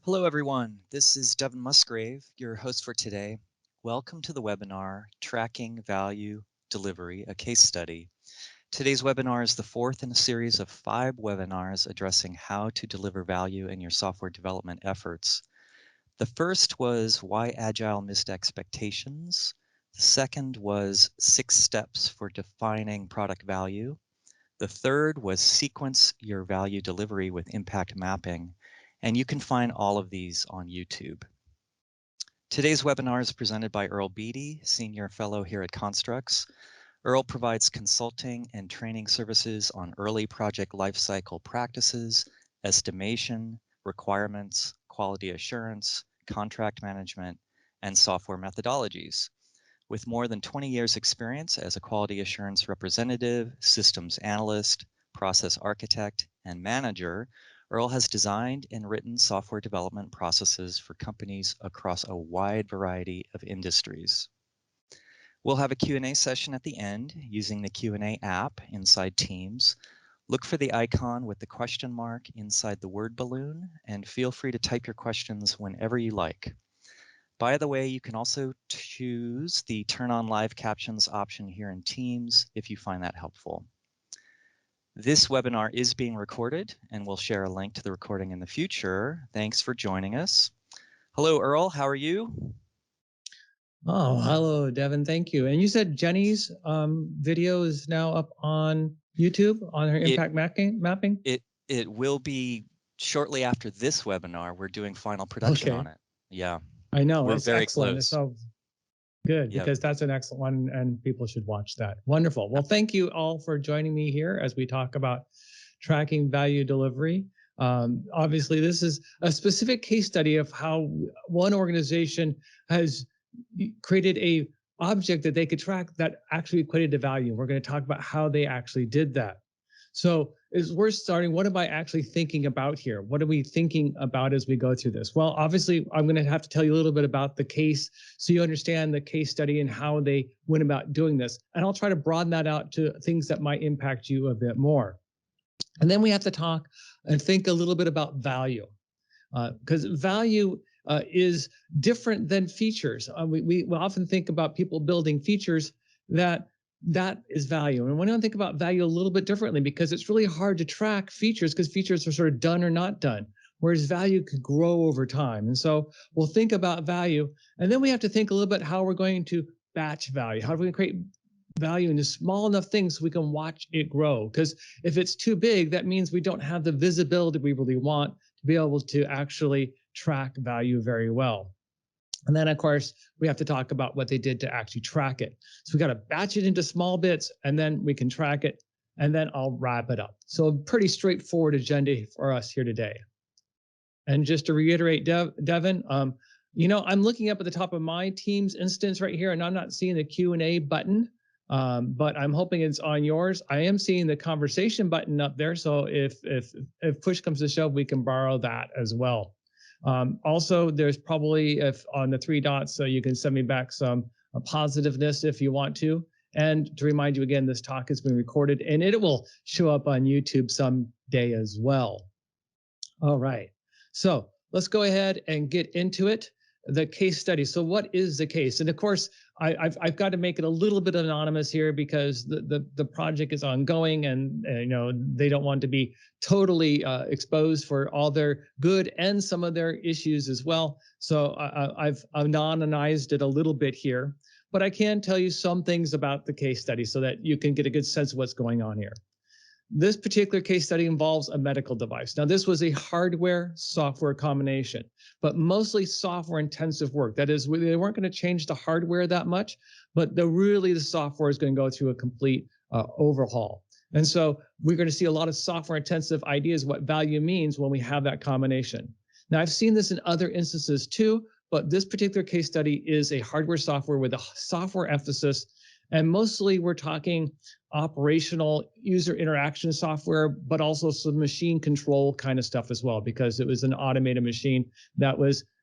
Hello, everyone. This is Devin Musgrave, your host for today. Welcome to the webinar, Tracking Value Delivery, a Case Study. Today's webinar is the fourth in a series of 5 webinars addressing how to deliver value in your software development efforts. The first was Why Agile Missed Expectations. The second was 6 Steps for Defining Product Value. The third was Sequence Your Value Delivery with Impact Mapping. And you can find all of these on YouTube. Today's webinar is presented by Earl Beede, Senior Fellow here at Construx. Earl provides consulting and training services on early project lifecycle practices, estimation, requirements, quality assurance, contract management, and software methodologies. With more than 20 years experience as a quality assurance representative, systems analyst, process architect, and manager, Earl has designed and written software development processes for companies across a wide variety of industries. We'll have a Q&A session at the end using the Q&A app inside Teams. Look for the icon with the question mark inside the word balloon, and feel free to type your questions whenever you like. By the way, you can also choose the Turn on Live Captions option here in Teams if you find that helpful. This webinar is being recorded, and we'll share a link to the recording in the future. Thanks for joining us. Hello, Earl. How are you? Oh, hello, Devin. Thank you. And you said Jenny's video is now up on YouTube on her impact mapping? It will be shortly after this webinar. We're doing final production on it. Yeah. I know. We're it's very excellent. close. So good, Yep. because that's an excellent one and people should watch that. Wonderful. Well, thank you all for joining me here as we talk about tracking value delivery. Obviously, this is a specific case study of how one organization has created a object that they could track that actually equated to value. We're going to talk about how they actually did that. So as we're starting, what am I actually thinking about here? What are we thinking about as we go through this? Well, obviously, I'm going to have to tell you a little bit about the case so you understand the case study and how they went about doing this. And I'll try to broaden that out to things that might impact you a bit more. And then we have to talk and think a little bit about value, because value is different than features. We often think about people building features that is value. And we want to think about value a little bit differently because it's really hard to track features because features are sort of done or not done, whereas value could grow over time. And so we'll think about value. And then we have to think a little bit how we're going to batch value. How do we create value into small enough things so we can watch it grow? Because if it's too big, that means we don't have the visibility we really want to be able to actually track value very well. And then, of course, we have to talk about what they did to actually track it. So we got to batch it into small bits, and then we can track it, and then I'll wrap it up. So a pretty straightforward agenda for us here today. And just to reiterate, Devin, you know, I'm looking up at the top of my Teams instance right here, and I'm not seeing the Q&A button, but I'm hoping it's on yours. I am seeing the conversation button up there, so if push comes to shove, we can borrow that as well. Also, there's probably, if on the 3 dots, so you can send me back some positiveness if you want to. And to remind you again, this talk has been recorded and it will show up on YouTube someday as well. All right, so let's go ahead and get into it. The case study. So what is the case? And of course, I've got to make it a little bit anonymous here because the project is ongoing and you know, they don't want to be totally exposed for all their good and some of their issues as well. So I've anonymized it a little bit here, but I can tell you some things about the case study so that you can get a good sense of what's going on here. This particular case study involves a medical device. Now, this was a hardware-software combination, but mostly software-intensive work. That is, they weren't going to change the hardware that much, but really the software is going to go through a complete overhaul. And so we're going to see a lot of software-intensive ideas what value means when we have that combination. Now, I've seen this in other instances too, but this particular case study is a hardware-software with a software emphasis. And mostly we're talking operational user interaction software, but also some machine control kind of stuff as well, because it was an automated machine that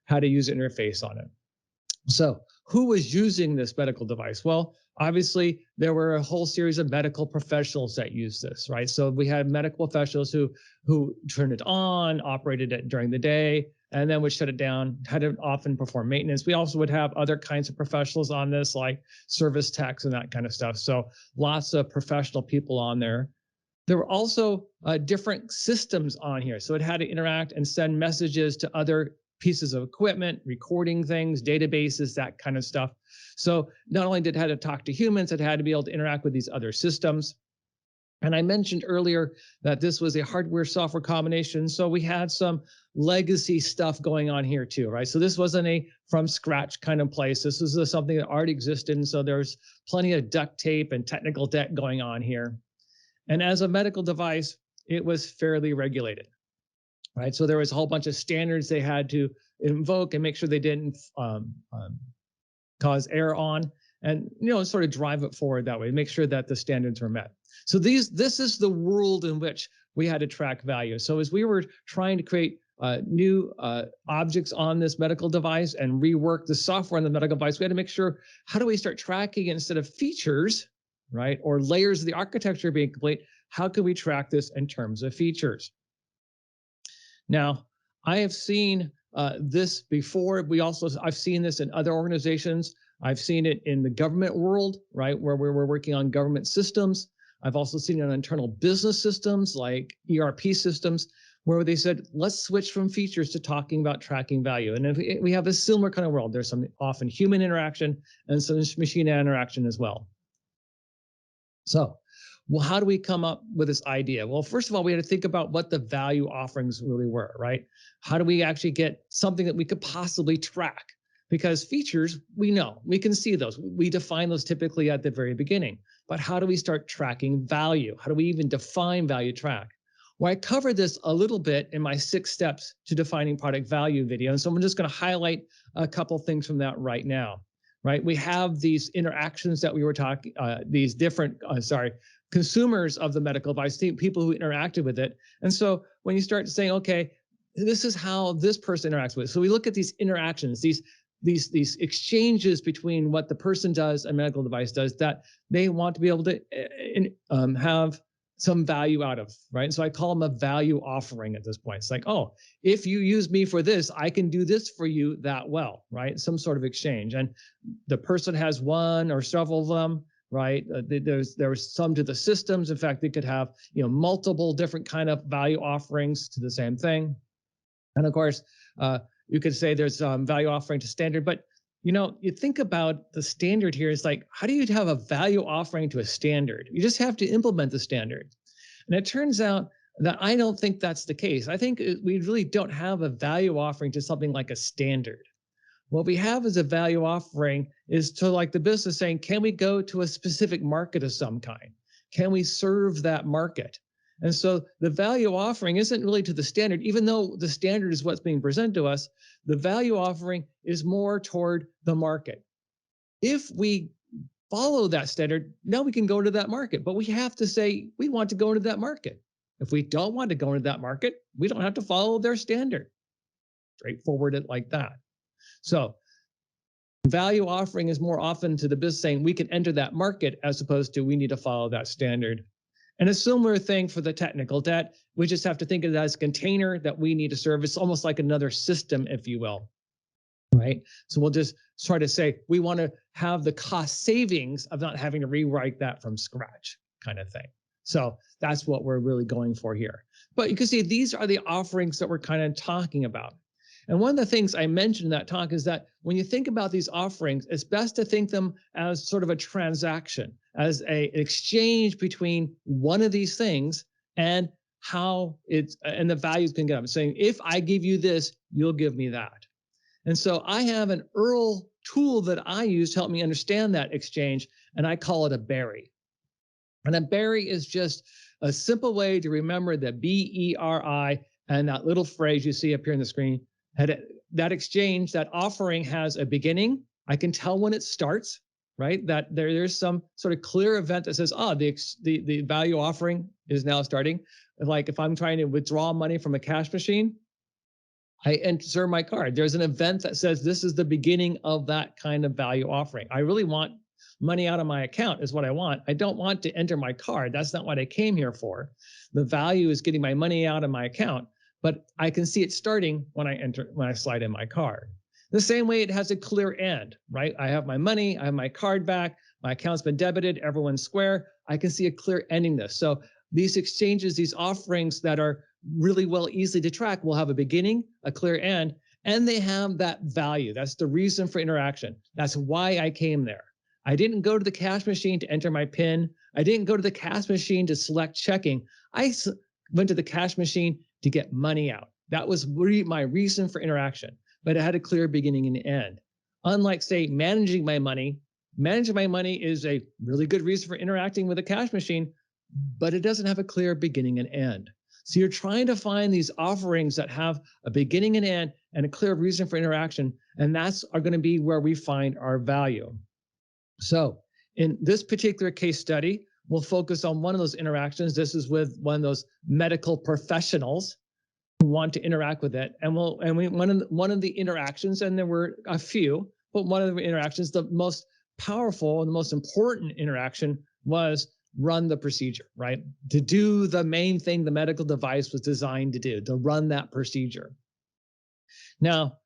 had a user interface on it. So who was using this medical device? Well, obviously there were a whole series of medical professionals that used this, right? So we had medical professionals who turned it on, operated it during the day, and then would shut it down, had to often perform maintenance. We also would have other kinds of professionals on this, like service techs and that kind of stuff. So lots of professional people on there. There were also different systems on here. So it had to interact and send messages to other pieces of equipment, recording things, databases, that kind of stuff. So not only did it have to talk to humans, it had to be able to interact with these other systems. And I mentioned earlier that this was a hardware software combination. So we had some legacy stuff going on here too, right? So this wasn't a from scratch kind of place. This was something that already existed. And so there's plenty of duct tape and technical debt going on here. And as a medical device, it was fairly regulated, right? So there was a whole bunch of standards they had to invoke and make sure they didn't cause error on, and sort of drive it forward that way, make sure that the standards were met. So this is the world in which we had to track value. So as we were trying to create new objects on this medical device and rework the software on the medical device, we had to make sure, how do we start tracking instead of features, right, or layers of the architecture being complete, how can we track this in terms of features? Now, I have seen this before. I've seen this in other organizations. I've seen it in the government world, right, where we're working on government systems. I've also seen it on internal business systems like ERP systems, where they said, let's switch from features to talking about tracking value. And if we have a similar kind of world. There's some often human interaction and some machine interaction as well. So, well, how do we come up with this idea? Well, first of all, we had to think about what the value offerings really were, right? How do we actually get something that we could possibly track? Because features, we know, we can see those. We define those typically at the very beginning. But how do we start tracking value? How do we even define value track? Well, I covered this a little bit in my 6 steps to defining product value video. And so I'm just going to highlight a couple things from that right now, right? We have these interactions that we were talking, these different, consumers of the medical device, people who interacted with it. And so when you start saying, okay, this is how this person interacts with it. So we look at these interactions, these exchanges between what the person does and medical device does that they want to be able to have some value out of, right? And so I call them a value offering at this point. It's like, oh, if you use me for this, I can do this for you that well, right? Some sort of exchange. And the person has one or several of them, right? There's some to the systems. In fact, they could have multiple different kind of value offerings to the same thing. And of course, you could say there's value offering to standard, but you think about the standard here. It's like, how do you have a value offering to a standard? You just have to implement the standard. And it turns out that I don't think that's the case. I think we really don't have a value offering to something like a standard. What we have as a value offering is to, like the business saying, can we go to a specific market of some kind? Can we serve that market? And so the value offering isn't really to the standard, even though the standard is what's being presented to us. The value offering is more toward the market. If we follow that standard, now we can go into that market, but we have to say we want to go into that market. If we don't want to go into that market, we don't have to follow their standard. Straightforward it like that. So value offering is more often to the business saying we can enter that market as opposed to we need to follow that standard. And a similar thing for the technical debt. We just have to think of it as a container that we need to serve. It's almost like another system, if you will, right? So we'll just try to say we want to have the cost savings of not having to rewrite that from scratch kind of thing. So that's what we're really going for here. But you can see these are the offerings that we're kind of talking about. And one of the things I mentioned in that talk is that when you think about these offerings, it's best to think them as sort of a transaction, as an exchange between one of these things and how it's, and the values can get up. Saying, if I give you this, you'll give me that. And so I have an Earl tool that I use to help me understand that exchange, and I call it a berry. And a berry is just a simple way to remember the BERI and that little phrase you see up here on the screen. That exchange, that offering has a beginning. I can tell when it starts, right? That there's some sort of clear event that says, oh, the value offering is now starting. Like if I'm trying to withdraw money from a cash machine, I enter my card. There's an event that says this is the beginning of that kind of value offering. I really want money out of my account is what I want. I don't want to enter my card. That's not what I came here for. The value is getting my money out of my account. but I can see it starting when I slide in my card. The same way it has a clear end, right? I have my money, I have my card back, my account's been debited, everyone's square. I can see a clear ending this. So these exchanges, these offerings that are really well easily to track will have a beginning, a clear end, and they have that value. That's the reason for interaction. That's why I came there. I didn't go to the cash machine to enter my PIN. I didn't go to the cash machine to select checking. I went to the cash machine to get money out. That was my reason for interaction, but it had a clear beginning and end. Unlike, say, managing my money is a really good reason for interacting with a cash machine, but it doesn't have a clear beginning and end. So you're trying to find these offerings that have a beginning and end and a clear reason for interaction, and that's going to be where we find our value. So in this particular case study, we'll focus on one of those interactions. This is with one of those medical professionals who want to interact with it. And one of the interactions, and there were a few, but one of the interactions, the most powerful and the most important interaction was run the procedure, right? To do the main thing the medical device was designed to do, to run that procedure. Now,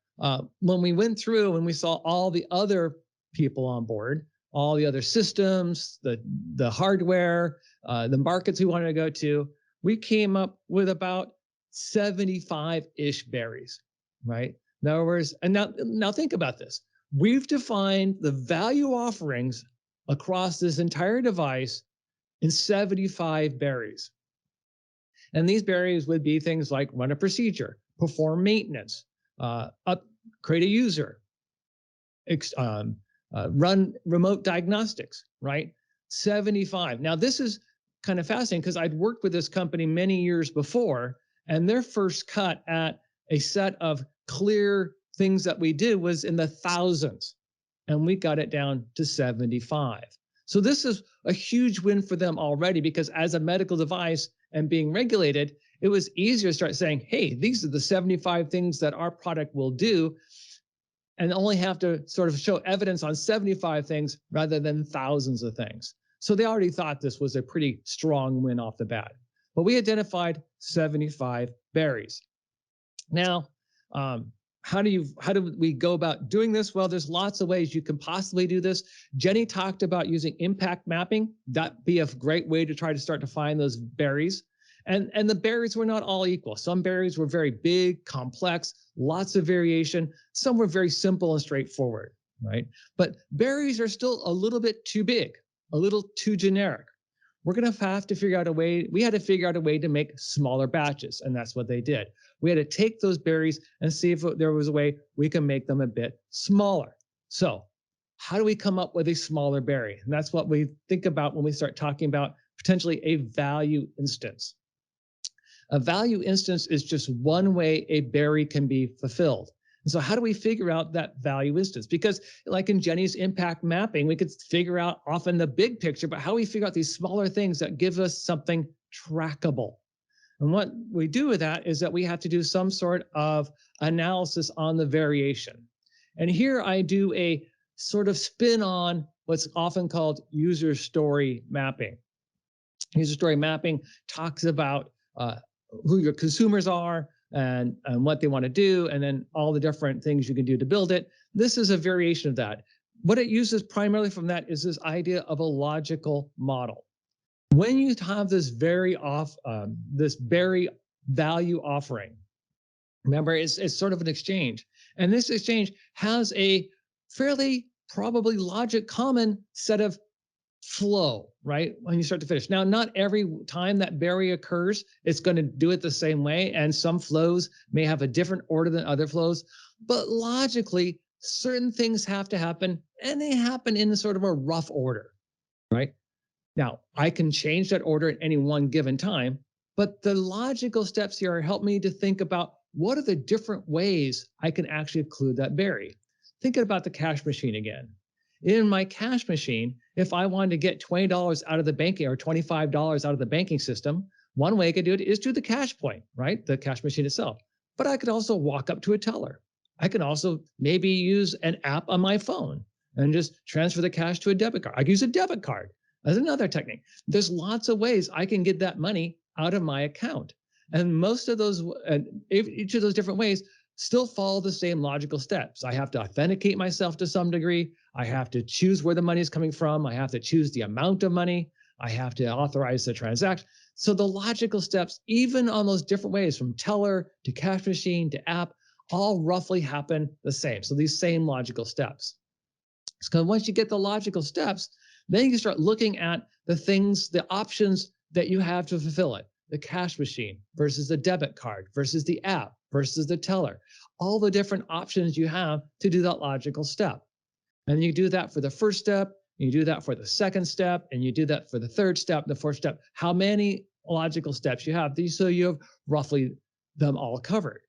when we went through and we saw all the other people on board, all the other systems, the hardware, the markets we wanted to go to, we came up with about 75-ish berries, right? In other words, and now think about this. We've defined the value offerings across this entire device in 75 berries. And these berries would be things like run a procedure, perform maintenance, create a user, run remote diagnostics, right? 75. Now, this is kind of fascinating because I'd worked with this company many years before, and their first cut at a set of clear things that we did was in the thousands, and we got it down to 75. So this is a huge win for them already, because as a medical device and being regulated, it was easier to start saying, hey, these are the 75 things that our product will do, and only have to sort of show evidence on 75 things rather than thousands of things. So they already thought this was a pretty strong win off the bat. But we identified 75 berries. Now, how do we go about doing this? Well, there's lots of ways you can possibly do this. Jenny talked about using impact mapping. That'd be a great way to try to start to find those berries. And the berries were not all equal. Some berries were very big, complex, lots of variation. Some were very simple and straightforward, right? But berries are still a little bit too big, a little too generic. We're going to have to figure out a way. We had to figure out a way to make smaller batches, and that's what they did. We had to take those berries and see if there was a way we can make them a bit smaller. So how do we come up with a smaller berry? And that's what we think about when we start talking about potentially a value instance. A value instance is just one way a berry can be fulfilled. And so how do we figure out that value instance? Because like in Jenny's impact mapping, we could figure out often the big picture, but how we figure out these smaller things that give us something trackable. And what we do with that is that we have to do some sort of analysis on the variation. And here I do a sort of spin on what's often called user story mapping. User story mapping talks about who your consumers are and what they want to do, and then all the different things you can do to build it. This is a variation of that. What it uses primarily from that is this idea of a logical model. When you have this very value offering, remember, it's sort of an exchange, and this exchange has a fairly probably logic common set of flow, right? When you start to finish. Now, not every time that berry occurs, it's going to do it the same way. And some flows may have a different order than other flows, but logically, certain things have to happen, and they happen in sort of a rough order, right? Now, I can change that order at any one given time, but the logical steps here help me to think about what are the different ways I can actually include that berry. Thinking about the cash machine again. In my cash machine, if I wanted to get $20 out of the banking or $25 out of the banking system, one way I could do it is to the cash point, right? The cash machine itself. But I could also walk up to a teller. I can also maybe use an app on my phone and just transfer the cash to a debit card. I could use a debit card as another technique. There's lots of ways I can get that money out of my account. And most of those, each of those different ways still follow the same logical steps. I have to authenticate myself to some degree. I have to choose where the money is coming from. I have to choose the amount of money. I have to authorize the transaction. So the logical steps, even on those different ways from teller to cash machine to app, all roughly happen the same. So these same logical steps. So once you get the logical steps, then you can start looking at the things, the options that you have to fulfill it. The cash machine versus the debit card versus the app versus the teller. All the different options you have to do that logical step. And you do that for the first step, you do that for the second step, and you do that for the third step, the fourth step. How many logical steps you have? So you have roughly them all covered.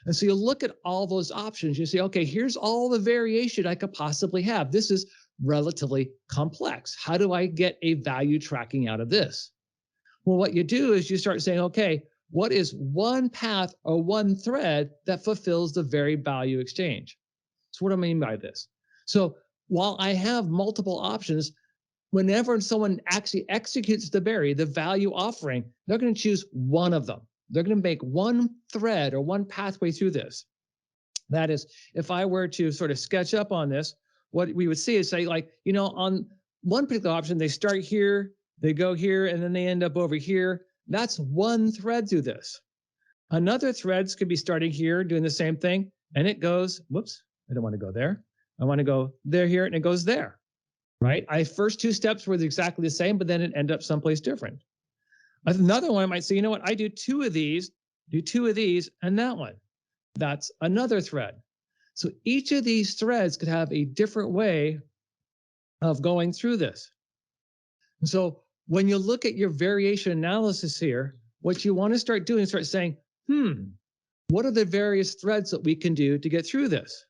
And so you look at all those options, you say, okay, here's all the variation I could possibly have. This is relatively complex. How do I get a value tracking out of this? Well, what you do is you start saying, okay, what is one path or one thread that fulfills the very value exchange? So what do I mean by this? So while I have multiple options, whenever someone actually executes the berry, the value offering, they're going to choose one of them. They're going to make one thread or one pathway through this. That is, if I were to sort of sketch up on this, what we would see is say, like, on one particular option, they start here, they go here, and then they end up over here. That's one thread through this. Another threads could be starting here, doing the same thing, and it goes, whoops, I don't want to go there. I want to go there, here, and it goes there, right? First two steps were exactly the same, but then it ended up someplace different. Another one I might say, you know what, I do two of these, and that one. That's another thread. So each of these threads could have a different way of going through this. And so when you look at your variation analysis here, what you want to start doing is start saying, what are the various threads that we can do to get through this?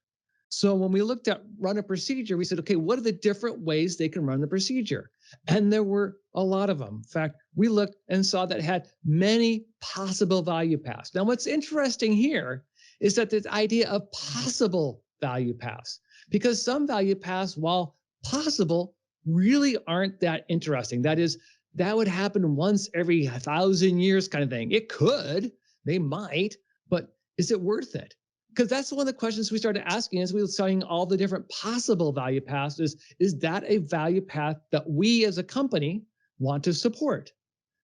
So when we looked at run a procedure, we said, okay, what are the different ways they can run the procedure? And there were a lot of them. In fact, we looked and saw that it had many possible value paths. Now, what's interesting here is that this idea of possible value paths, because some value paths, while possible, really aren't that interesting. That is, that would happen once every 1,000 years kind of thing. It could, they might, but is it worth it? Because that's one of the questions we started asking as we were studying all the different possible value paths is that a value path that we as a company want to support?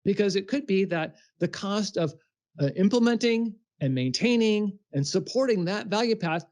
Because it could be that the cost of implementing and maintaining and supporting that value path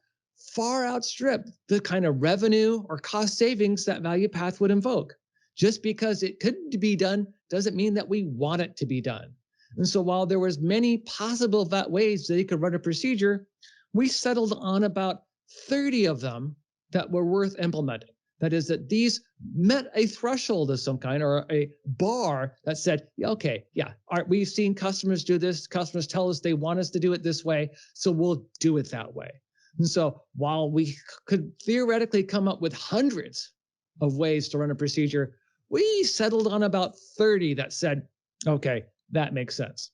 far outstrip the kind of revenue or cost savings that value path would invoke. Just because it could be done doesn't mean that we want it to be done. And so while there was many possible ways that you could run a procedure, we settled on about 30 of them that were worth implementing. That is, that these met a threshold of some kind or a bar that said, okay, yeah, we've seen customers do this. Customers tell us they want us to do it this way, so we'll do it that way. And so while we could theoretically come up with hundreds of ways to run a procedure, we settled on about 30 that said, okay, that makes sense.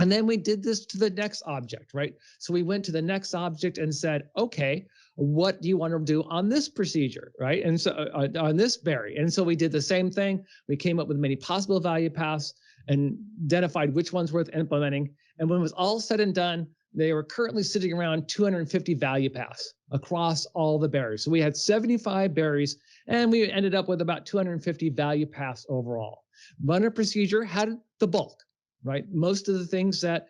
And then we did this to the next object, right? So we went to the next object and said, okay, what do you want to do on this procedure, right? And so on this berry. And so we did the same thing. We came up with many possible value paths and identified which ones worth implementing. And when it was all said and done, they were currently sitting around 250 value paths across all the berries. So we had 75 berries and we ended up with about 250 value paths overall. Runner procedure had the bulk, right? Most of the things that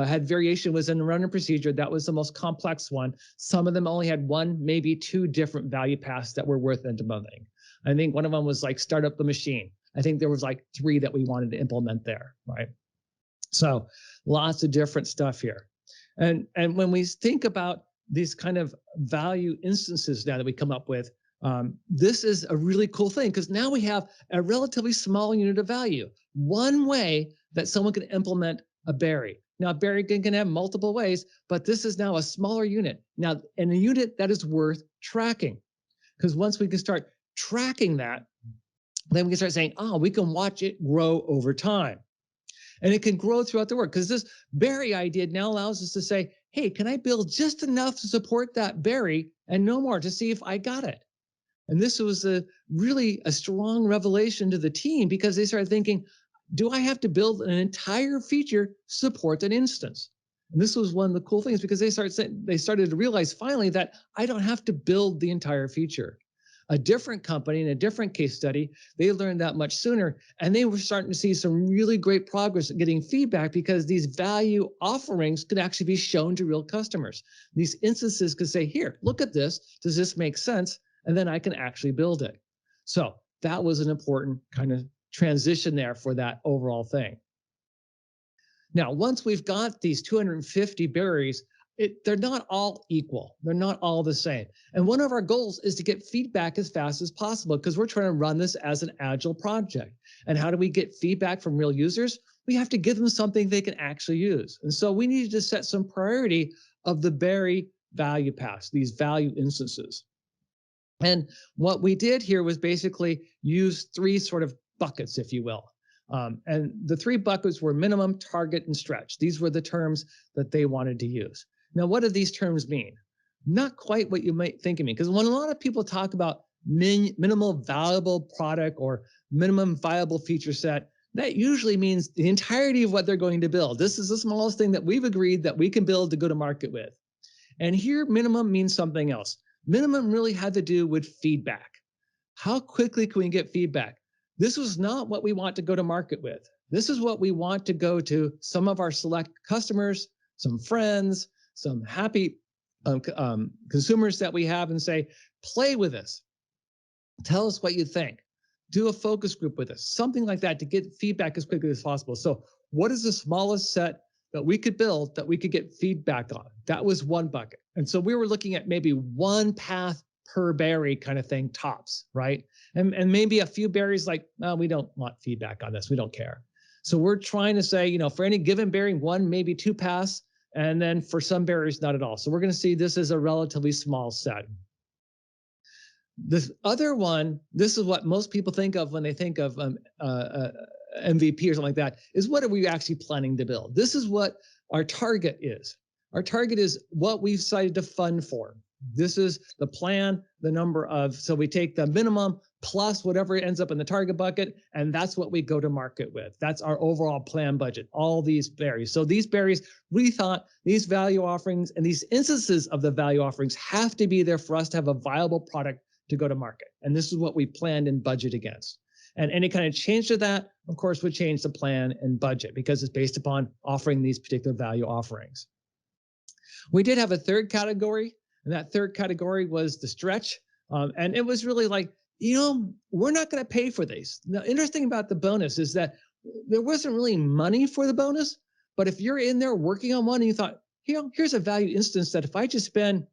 had variation was in the runner procedure. That was the most complex one. Some of them only had one, maybe two different value paths that were worth implementing. I think one of them was like start up the machine. I think there was like 3 that we wanted to implement there, right? So lots of different stuff here. And when we think about these kind of value instances now that we come up with, this is a really cool thing because now we have a relatively small unit of value. One way that someone can implement a berry. Now, a berry can have multiple ways, but this is now a smaller unit. Now, and a unit that is worth tracking. Because once we can start tracking that, then we can start saying, oh, we can watch it grow over time. And it can grow throughout the work because this berry idea now allows us to say, hey, can I build just enough to support that berry and no more to see if I got it? And this was really a strong revelation to the team because they started thinking, do I have to build an entire feature to support an instance? And this was one of the cool things, because they started to realize finally that I don't have to build the entire feature. A different company in a different case study, they learned that much sooner, and they were starting to see some really great progress at getting feedback, because these value offerings could actually be shown to real customers. These instances could say, here, look at this. Does this make sense? And then I can actually build it. So that was an important kind of transition there for that overall thing. Now, once we've got these 250 berries, they're not all equal. They're not all the same. And one of our goals is to get feedback as fast as possible, because we're trying to run this as an agile project. And how do we get feedback from real users? We have to give them something they can actually use. And so we needed to set some priority of the berry value paths, these value instances. And what we did here was basically use three sort of buckets, if you will. And the three buckets were minimum, target, and stretch. These were the terms that they wanted to use. Now, what do these terms mean? Not quite what you might think of me, because when a lot of people talk about minimal valuable product or minimum viable feature set, that usually means the entirety of what they're going to build. This is the smallest thing that we've agreed that we can build to go to market with. And here, minimum means something else. Minimum really had to do with feedback. How quickly can we get feedback? This was not what we want to go to market with. This is what we want to go to some of our select customers, some friends, some happy consumers that we have, and say, play with us. Tell us what you think. Do a focus group with us, something like that, to get feedback as quickly as possible. So what is the smallest set that we could build that we could get feedback on? That was one bucket. And so we were looking at maybe one path per berry kind of thing, tops, right? And maybe a few berries like, no, we don't want feedback on this. We don't care. So we're trying to say, for any given berry, one, maybe two paths, and then for some berries, not at all. So we're going to see this as a relatively small set. This other one, this is what most people think of when they think of MVP or something like that, is what are we actually planning to build? This is what our target is. Our target is what we've decided to fund for. This is the plan, the number of, so we take the minimum plus whatever ends up in the target bucket, and that's what we go to market with. That's our overall plan budget, all these berries. So these berries, we thought these value offerings and these instances of the value offerings have to be there for us to have a viable product to go to market. And this is what we planned and budget against. And any kind of change to that, of course, would change the plan and budget, because it's based upon offering these particular value offerings. We did have a third category, and that third category was the stretch. And it was really like, we're not going to pay for these. Now, interesting about the bonus is that there wasn't really money for the bonus, but if you're in there working on one and you thought, here's a value instance that if I just spend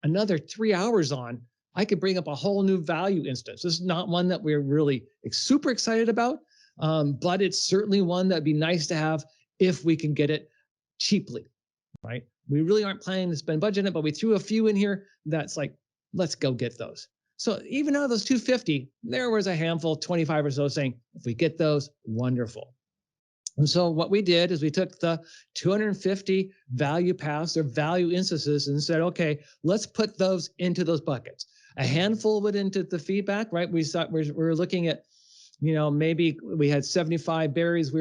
another 3 hours on, I could bring up a whole new value instance. This is not one that we're really super excited about, but it's certainly one that'd be nice to have if we can get it cheaply, right? We really aren't planning to spend budget in it, but we threw a few in here that's like, let's go get those. So even out of those 250, there was a handful, 25 or so, saying, if we get those, wonderful. And so what we did is we took the 250 value paths or value instances and said, okay, let's put those into those buckets. A handful went into the feedback, right? We were looking at, maybe we had 75 berries.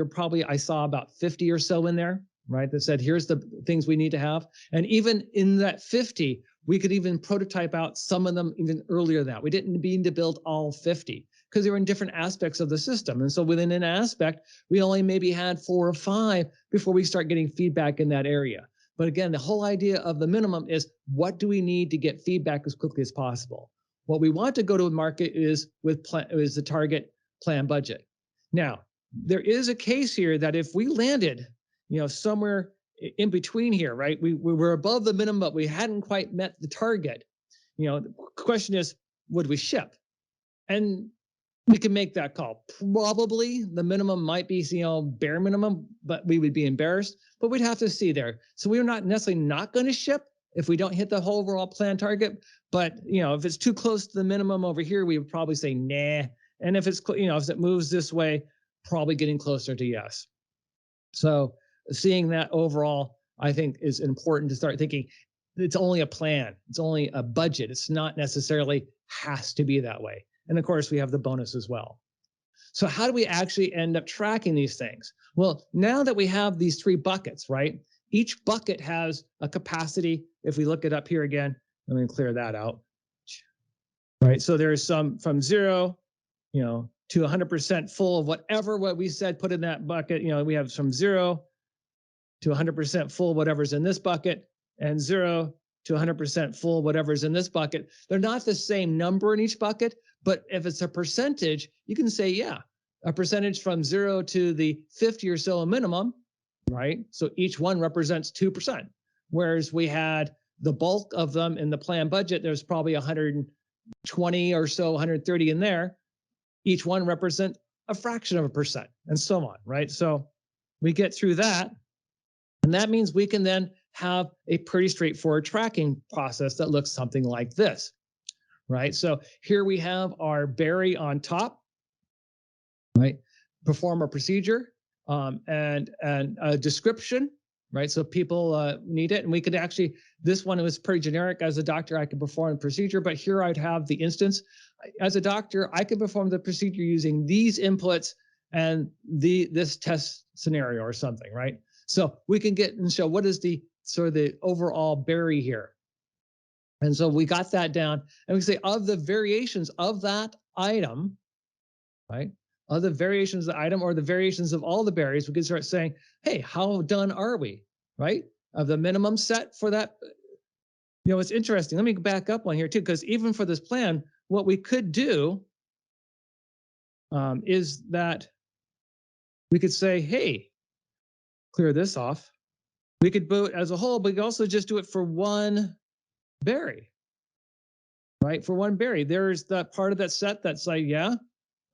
I saw about 50 or so in there, right? That said, here's the things we need to have. And even in that 50, we could even prototype out some of them even earlier than that. We didn't need to build all 50 because they were in different aspects of the system. And so within an aspect, we only maybe had 4 or 5 before we start getting feedback in that area. But again, the whole idea of the minimum is, what do we need to get feedback as quickly as possible? What we want to go to market is is the target plan budget. Now, there is a case here that if we landed, somewhere in between here, right? We were above the minimum, but we hadn't quite met the target. The question is, would we ship? And we can make that call. Probably the minimum might be, bare minimum, but we would be embarrassed, but we'd have to see there. So we're not necessarily not going to ship if we don't hit the whole overall plan target. But, if it's too close to the minimum over here, we would probably say, nah. And if it's, if it moves this way, probably getting closer to yes. So seeing that overall, I think, is important to start thinking it's only a plan. It's only a budget. It's not necessarily has to be that way. And of course, we have the bonus as well. So how do we actually end up tracking these things? Well, now that we have these 3 buckets, right? Each bucket has a capacity. If we look it up here again, let me clear that out. Right, so there's some from 0, to 100% full of whatever what we said put in that bucket. We have from 0 to 100% full whatever's in this bucket, and 0 to 100% full whatever's in this bucket. They're not the same number in each bucket, but if it's a percentage, you can say, yeah, a percentage from 0 to the 50 or so minimum, right? So each one represents 2%. Whereas we had the bulk of them in the planned budget, there's probably 120 or so, 130 in there. Each one represent a fraction of a percent, and so on, right? So we get through that, and that means we can then have a pretty straightforward tracking process that looks something like this, right? So here we have our berry on top, right? Perform a procedure, and a description, right? So people need it, and we could actually, this one was pretty generic. As a doctor, I could perform a procedure, but here I'd have the instance. As a doctor, I could perform the procedure using these inputs and this test scenario or something, right? So we can get and show what is the sort of the overall berry here. And so we got that down, and we say of the variations of that item, right? Of the variations of the item or the variations of all the berries, we can start saying, hey, how done are we, right? Of the minimum set for that. It's interesting. Let me back up one here too, because even for this plan, what we could do is that we could say, hey, clear this off. We could do it as a whole, but we could also just do it for one berry, right? For one berry, there's that part of that set that's like, yeah,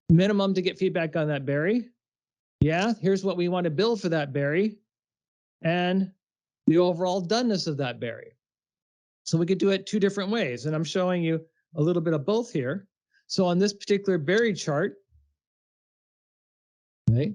minimum to get feedback on that berry. Yeah, here's what we want to build for that berry and the overall doneness of that berry. So we could do it 2 different ways, and I'm showing you a little bit of both here. So on this particular berry chart, right,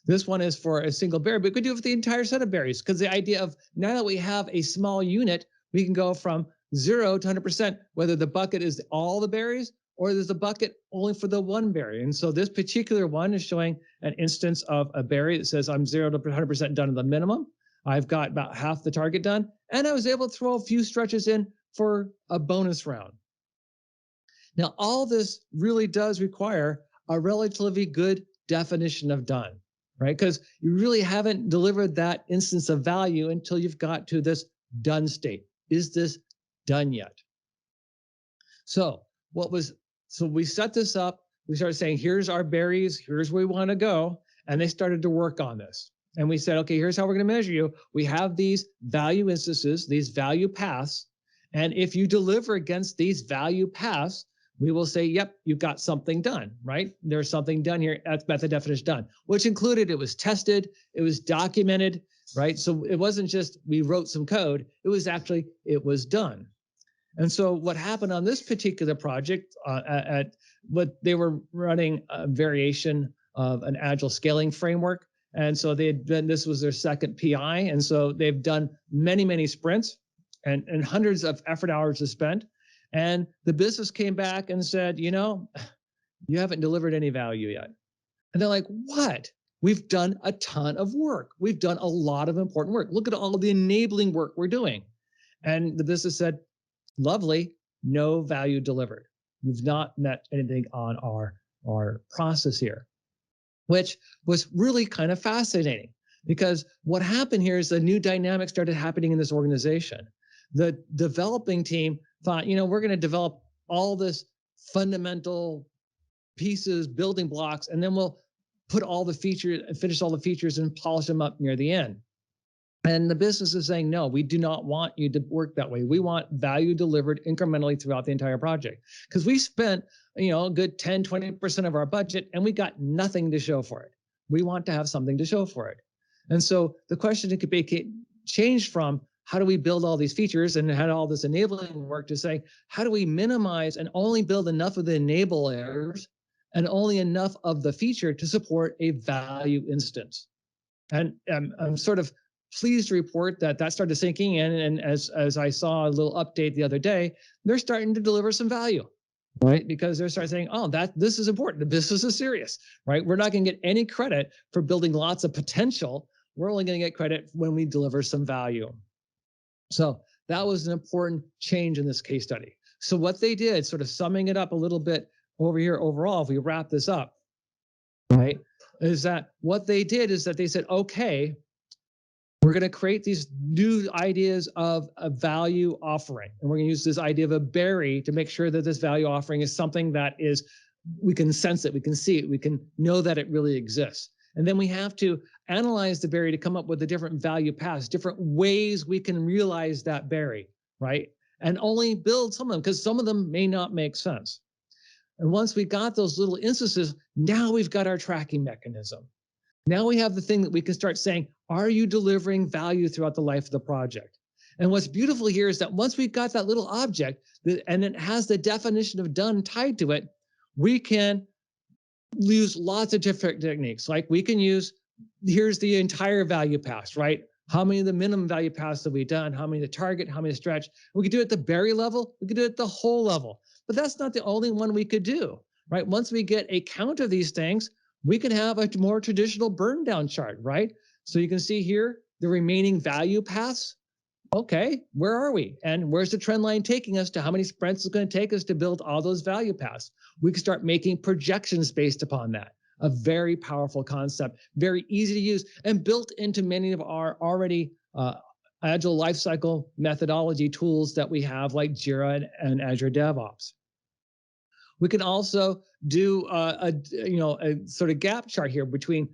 this one is for a single berry, but we could do it for the entire set of berries, because the idea of now that we have a small unit, we can go from 0 to 100%, whether the bucket is all the berries or there's a bucket only for the one berry. And so this particular one is showing an instance of a berry that says I'm 0 to 100% done at the minimum. I've got about half the target done, and I was able to throw a few stretches in for a bonus round. Now, all this really does require a relatively good definition of done, right? Because you really haven't delivered that instance of value until you've got to this done state. Is this done yet? So we set this up. We started saying, here's our berries, here's where we want to go. And they started to work on this. And we said, okay, here's how we're going to measure you. We have these value instances, these value paths. And if you deliver against these value paths, we will say, yep, you've got something done, right? There's something done here. That's method definition done, which included it was tested, it was documented, right? So it wasn't just we wrote some code. It was actually, it was done. And so what happened on this particular project, at what they were running a variation of an Agile Scaling framework. And so this was their second PI. And so they've done many, many sprints and hundreds of effort hours is spent. And the business came back and said, you haven't delivered any value yet. And they're like, what? We've done a ton of work. We've done a lot of important work. Look at all the enabling work we're doing. And the business said, lovely, no value delivered. We've not met anything on our process here, which was really kind of fascinating, because what happened here is a new dynamic started happening in this organization. The developing team thought, we're going to develop all this fundamental pieces, building blocks, and then we'll put all the features, finish all the features and polish them up near the end. And the business is saying, no, we do not want you to work that way. We want value delivered incrementally throughout the entire project, because we spent, a good 10, 20% of our budget and we got nothing to show for it. We want to have something to show for it. And so the question could be changed from how do we build all these features and had all this enabling work to say, how do we minimize and only build enough of the enablers and only enough of the feature to support a value instance? And I'm sort of pleased to report that started sinking in. And as I saw a little update the other day, they're starting to deliver some value. right? Because they're starting saying, oh, this is important. This is serious, right? We're not going to get any credit for building lots of potential. We're only going to get credit when we deliver some value. So that was an important change in this case study. So what they did, sort of summing it up a little bit over here overall, if we wrap this up, right, is that what they did is that they said, okay, we're going to create these new ideas of a value offering. And we're going to use this idea of a berry to make sure that this value offering is something that is, we can sense it, we can see it, we can know that it really exists. And then we have to analyze the berry to come up with the different value paths, different ways we can realize that berry, right? And only build some of them, because some of them may not make sense. And once we got those little instances, now we've got our tracking mechanism. Now we have the thing that we can start saying, are you delivering value throughout the life of the project? And what's beautiful here is that once we've got that little object and it has the definition of done tied to it, we can use lots of different techniques. Like we can use, here's the entire value path, right? How many of the minimum value paths have we done? How many the target? How many the stretch? We could do it at the berry level. We could do it at the whole level. But that's not the only one we could do, right? Once we get a count of these things, we can have a more traditional burn down chart, right? So you can see here the remaining value paths. Okay, where are we? And where's the trend line taking us to how many sprints it's going to take us to build all those value paths? We can start making projections based upon that. A very powerful concept, very easy to use, and built into many of our already agile lifecycle methodology tools that we have, like Jira and Azure DevOps. We can also do a sort of gap chart here between,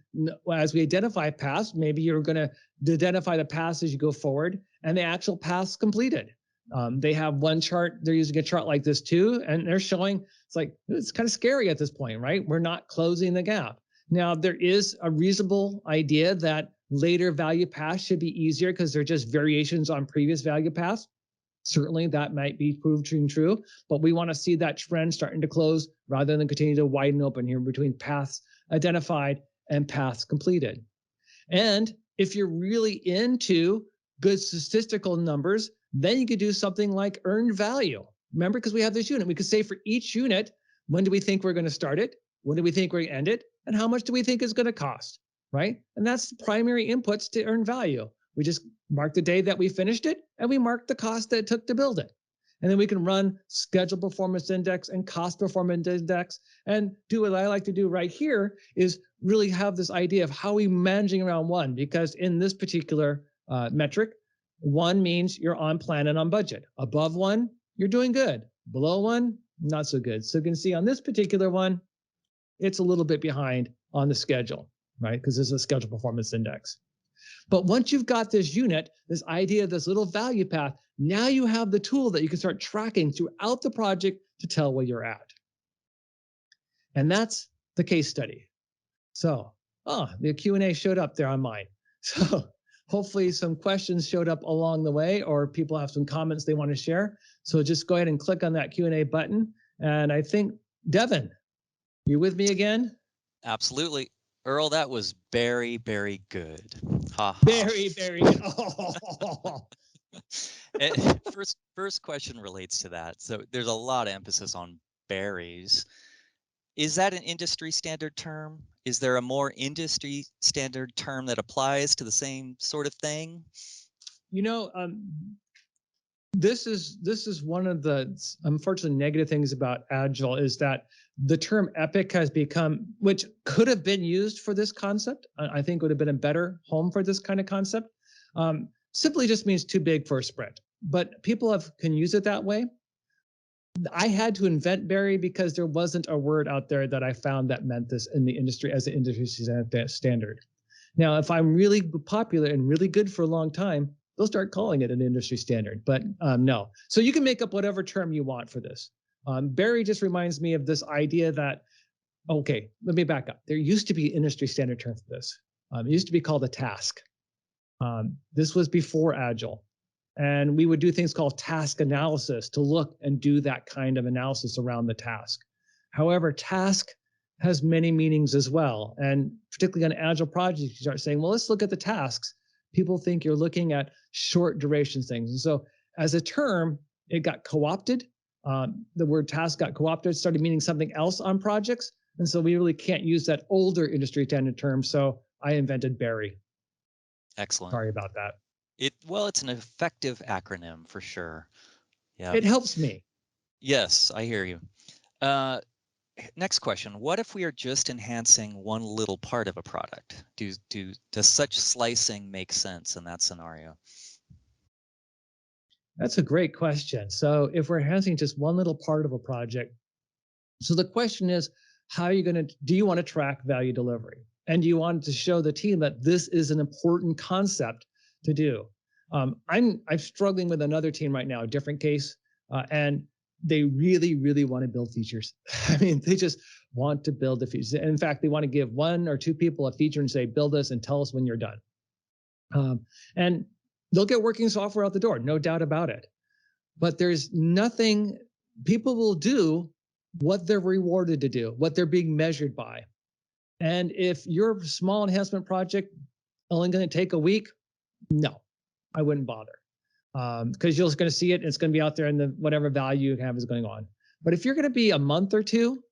as we identify paths, maybe you're going to identify the paths as you go forward and the actual paths completed. They have one chart, they're using a chart like this too, and they're showing, it's kind of scary at this point, right? We're not closing the gap. Now, there is a reasonable idea that later value paths should be easier because they're just variations on previous value paths. Certainly that might be proved true, but we want to see that trend starting to close rather than continue to widen open here between paths identified and paths completed. And if you're really into good statistical numbers, then you could do something like earned value. Remember, because we have this unit, we could say for each unit, when do we think we're going to start it? When do we think we're going to end it? And how much do we think it's going to cost, right? And that's the primary inputs to earn value. We just mark the day that we finished it, and we mark the cost that it took to build it. And then we can run schedule performance index and cost performance index and do what I like to do right here is really have this idea of how we managing around one, because in this particular metric, one means you're on plan and on budget. Above one, you're doing good. Below one, not so good. So you can see on this particular one, it's a little bit behind on the schedule, right? Because this is a schedule performance index. But once you've got this unit, this idea, this little value path, now you have the tool that you can start tracking throughout the project to tell where you're at. And that's the case study. So, the Q&A showed up there on mine. So hopefully some questions showed up along the way, or people have some comments they want to share. So just go ahead and click on that Q&A button. And I think, Devin, you with me again? Absolutely. Earl, that was very, very good. Ha ha. Very, very good. Oh. First question relates to that. So there's a lot of emphasis on berries. Is that an industry standard term? Is there a more industry standard term that applies to the same sort of thing? You know, this is one of the unfortunately negative things about Agile is that the term epic has become, which could have been used for this concept. I think would have been a better home for this kind of concept. Simply just means too big for a sprint, but people can use it that way. I had to invent berry because there wasn't a word out there that I found that meant this in the industry as an industry standard. Now, if I'm really popular and really good for a long time, they'll start calling it an industry standard, but no. So you can make up whatever term you want for this. Berry just reminds me of this idea that, okay, let me back up. There used to be an industry standard term for this. It used to be called a task. This was before Agile. And we would do things called task analysis to look and do that kind of analysis around the task. However, task has many meanings as well. And particularly on Agile projects, you start saying, well, let's look at the tasks. People think you're looking at short duration things. And so as a term, it got co-opted the word task got co-opted, started meaning something else on projects. And so we really can't use that older industry standard term. So I invented Berry. Excellent. Sorry about that. Well, it's an effective acronym for sure. Yeah. It helps me. Yes, I hear you. Next question. What if we are just enhancing one little part of a product? Does such slicing make sense in that scenario? That's a great question. So if we're enhancing just one little part of a project, so the question is, how are you going to, do you want to track value delivery? And do you want to show the team that this is an important concept to do? I'm struggling with another team right now, a different case, and they really, really want to build features. I mean, they just want to build the features. In fact, they want to give 1 or 2 people a feature and say, build this and tell us when you're done. And they'll get working software out the door, no doubt about it. But there's nothing, people will do what they're rewarded to do, what they're being measured by. And if your small enhancement project only going to take a week, no, I wouldn't bother. Because you're just going to see it, and it's going to be out there, and the whatever value you have is going on. But if you're going to be a month or two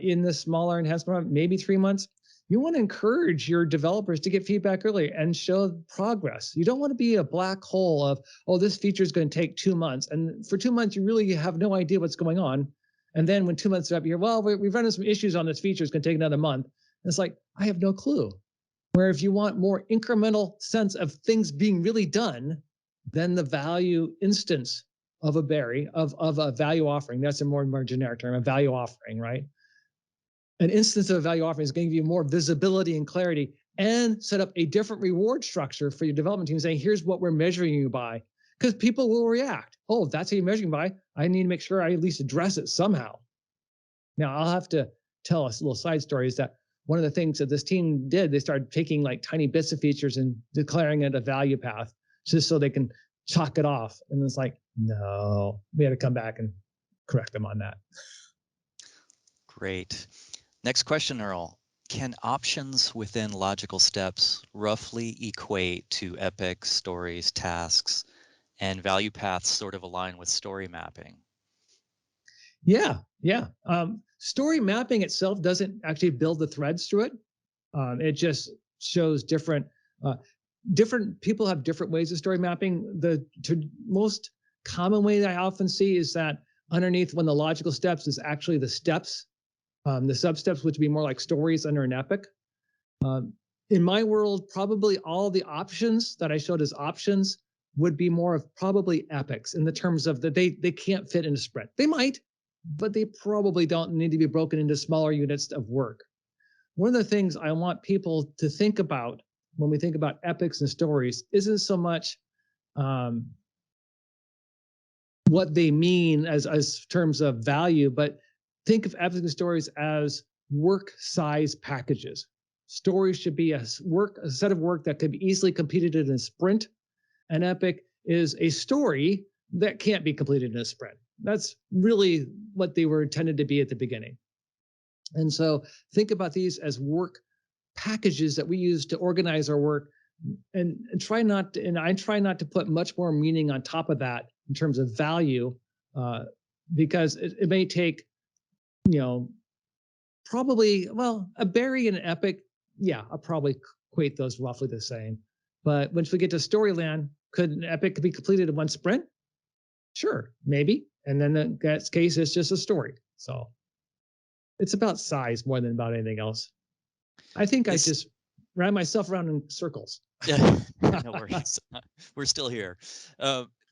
in the smaller enhancement, maybe 3 months, you want to encourage your developers to get feedback early and show progress. You don't want to be a black hole of, oh, this feature is going to take 2 months. And for 2 months, you really have no idea what's going on. And then when 2 months are up, you're, well, we've run into some issues on this feature. It's going to take another month. And it's like, I have no clue. Where if you want more incremental sense of things being really done, then the value instance of a berry, of a value offering, that's a more generic term, a value offering, right? An instance of a value offering is going to give you more visibility and clarity, and set up a different reward structure for your development team, saying, here's what we're measuring you by. Because people will react. Oh, that's how you're measuring by. I need to make sure I at least address it somehow. Now, I'll have to tell us a little side story is that one of the things that this team did, they started taking like tiny bits of features and declaring it a value path just so they can chalk it off. And it's like, no, we had to come back and correct them on that. Great. Next question, Earl. Can options within logical steps roughly equate to epics, stories, tasks, and value paths sort of align with story mapping? Yeah. Story mapping itself doesn't actually build the threads through it. It just shows different people have different ways of story mapping. The most common way that I often see is that underneath one of the logical steps is actually the steps, the sub-steps, which would be more like stories under an epic. In my world, probably all the options that I showed as options would be more of probably epics in the terms of that they can't fit in a sprint. They might, but they probably don't need to be broken into smaller units of work. One of the things I want people to think about when we think about epics and stories isn't so much what they mean as terms of value, but think of epics and stories as work size packages. Stories should be a set of work that could be easily completed in a sprint. An epic is a story that can't be completed in a sprint. That's really what they were intended to be at the beginning. And so think about these as work packages that we use to organize our work, and I try not to put much more meaning on top of that in terms of value, because it may take, probably, well, a berry and an epic, yeah, I'll probably equate those roughly the same. But once we get to Storyland, could an epic be completed in one sprint? Sure, maybe. And then in that case, it's just a story. So it's about size more than about anything else. I think I just ran myself around in circles. No worries. We're still here.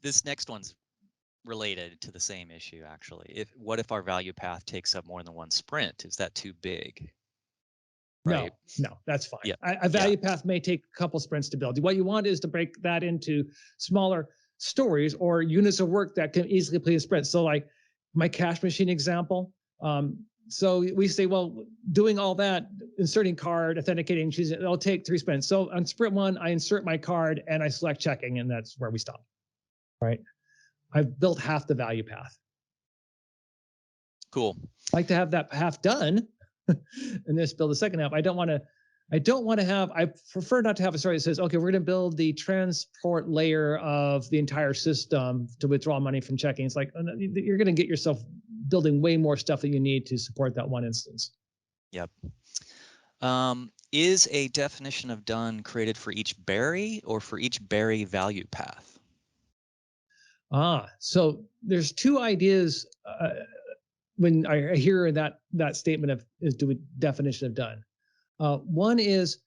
This next one's related to the same issue, actually. What if our value path takes up more than one sprint? Is that too big? Right? No, that's fine. Yeah. A value path may take a couple sprints to build. What you want is to break that into smaller stories or units of work that can easily complete a sprint. So like my cash machine example, so we say, well, doing all that, inserting card, authenticating, choosing, it'll take 3 sprints. So on sprint 1, I insert my card and I select checking, and that's where we stop, right? I've built half the value path. Cool. I like to have that half done and just build a second half. I don't want to, I don't want to have, I prefer not to have a story that says, okay, we're going to build the transport layer of the entire system to withdraw money from checking. It's like, you're going to get yourself building way more stuff that you need to support that one instance. Yep. Is a definition of done created for each berry or for each berry value path? So there's two ideas when I hear that statement of is do a definition of done. One is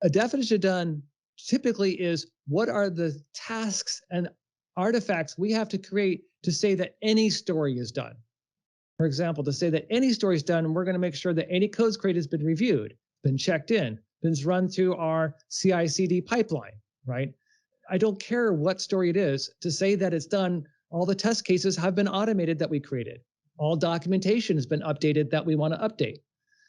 a definition of done typically is what are the tasks and artifacts we have to create to say that any story is done. For example, to say that any story is done, and we're going to make sure that any codes created has been reviewed, been checked in, been run through our CI/CD pipeline, right? I don't care what story it is. To say that it's done, all the test cases have been automated that we created. All documentation has been updated that we want to update.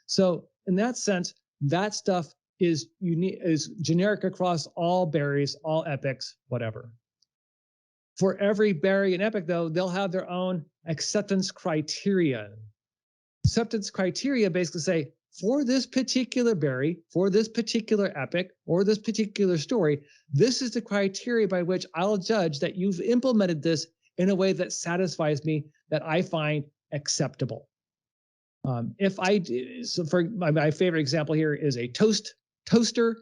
So in that sense, that stuff is unique, is generic across all berries, all epics, whatever. For every berry and epic, though, they'll have their own acceptance criteria. Acceptance criteria basically say, for this particular berry, for this particular epic, or this particular story, this is the criteria by which I'll judge that you've implemented this in a way that satisfies me, that I find acceptable. So for my favorite example here is a toaster,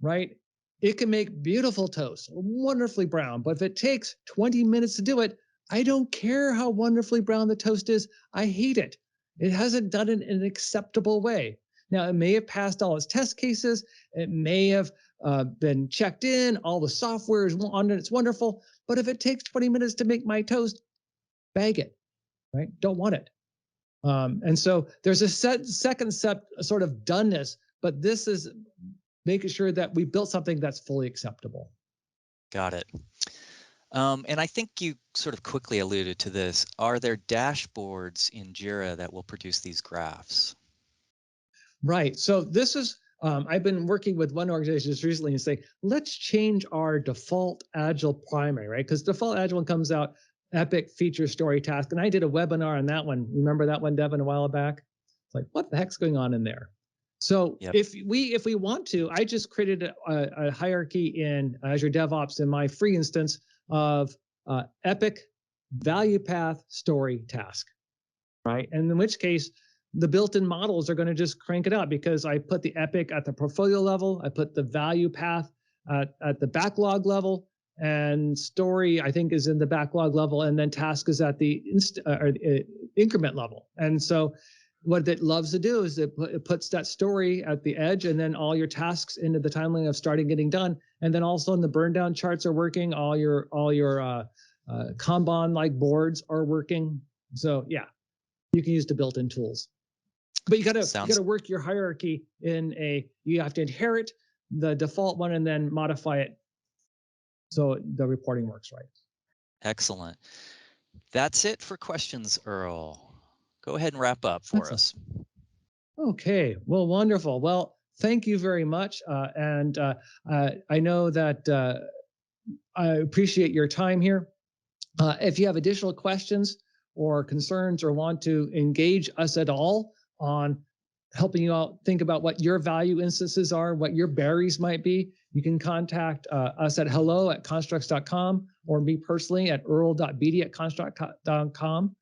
right? It can make beautiful toast, wonderfully brown, but if it takes 20 minutes to do it, I don't care how wonderfully brown the toast is. I hate it. It hasn't done it in an acceptable way. Now, it may have passed all its test cases. It may have been checked in. All the software is on it. It's wonderful. But if it takes 20 minutes to make my toast, bag it, right? Don't want it. And so there's a second step, sort of doneness, but this is making sure that we built something that's fully acceptable. Got it. And I think you sort of quickly alluded to this. Are there dashboards in Jira that will produce these graphs? Right. So this is, I've been working with one organization just recently and say, let's change our default Agile primary, right? Because default Agile comes out epic feature story task. And I did a webinar on that one. Remember that one, Devin, a while back? It's like, what the heck's going on in there? So Yep. if we want to, I just created a hierarchy in Azure DevOps in my free instance of epic value path story task, right? And in which case, the built-in models are going to just crank it out because I put the epic at the portfolio level, I put the value path at the backlog level, and story I think is in the backlog level, and then task is at the increment level. And so what it loves to do is it puts that story at the edge, and then all your tasks into the timeline of starting getting done, and then also in the burn down charts are working. All your Kanban like boards are working. So yeah, you can use the built-in tools. But you gotta work your hierarchy you have to inherit the default one and then modify it so the reporting works right. Excellent. That's it for questions, Earl. Go ahead and wrap up for us. Okay, well, wonderful. Well, thank you very much. I know that I appreciate your time here. If you have additional questions or concerns or want to engage us at all on helping you out think about what your value instances are, what your berries might be, you can contact us at hello@construx.com or me personally at earl.beede@construx.com.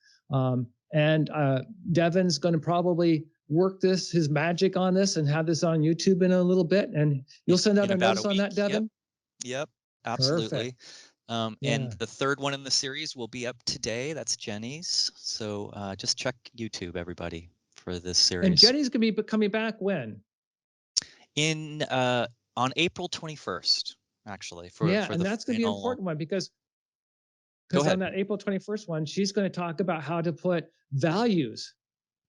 Devin's going to probably work his magic on this and have this on YouTube in a little bit. And you'll send out a notice on that, Devin? Yep, absolutely. Perfect. And the third one in the series will be up today. That's Jenny's. So just check YouTube, everybody, for this series. And Jenny's going to be coming back when? On April 21st, actually. And that's going to be an important one because on that April 21st one, she's going to talk about how to put values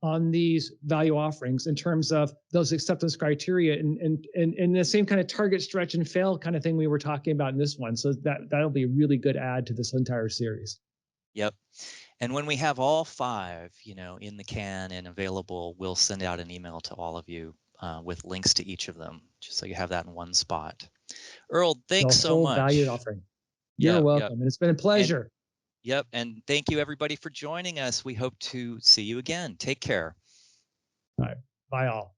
on these value offerings in terms of those acceptance criteria and the same kind of target, stretch, and fail kind of thing we were talking about in this one. So that'll be a really good add to this entire series. Yep. And when we have all 5, in the can and available, we'll send out an email to all of you with links to each of them, just so you have that in one spot. Earl, thanks so much. Valued offering. You're welcome. And it's been a pleasure. And thank you, everybody, for joining us. We hope to see you again. Take care. All right. Bye, all.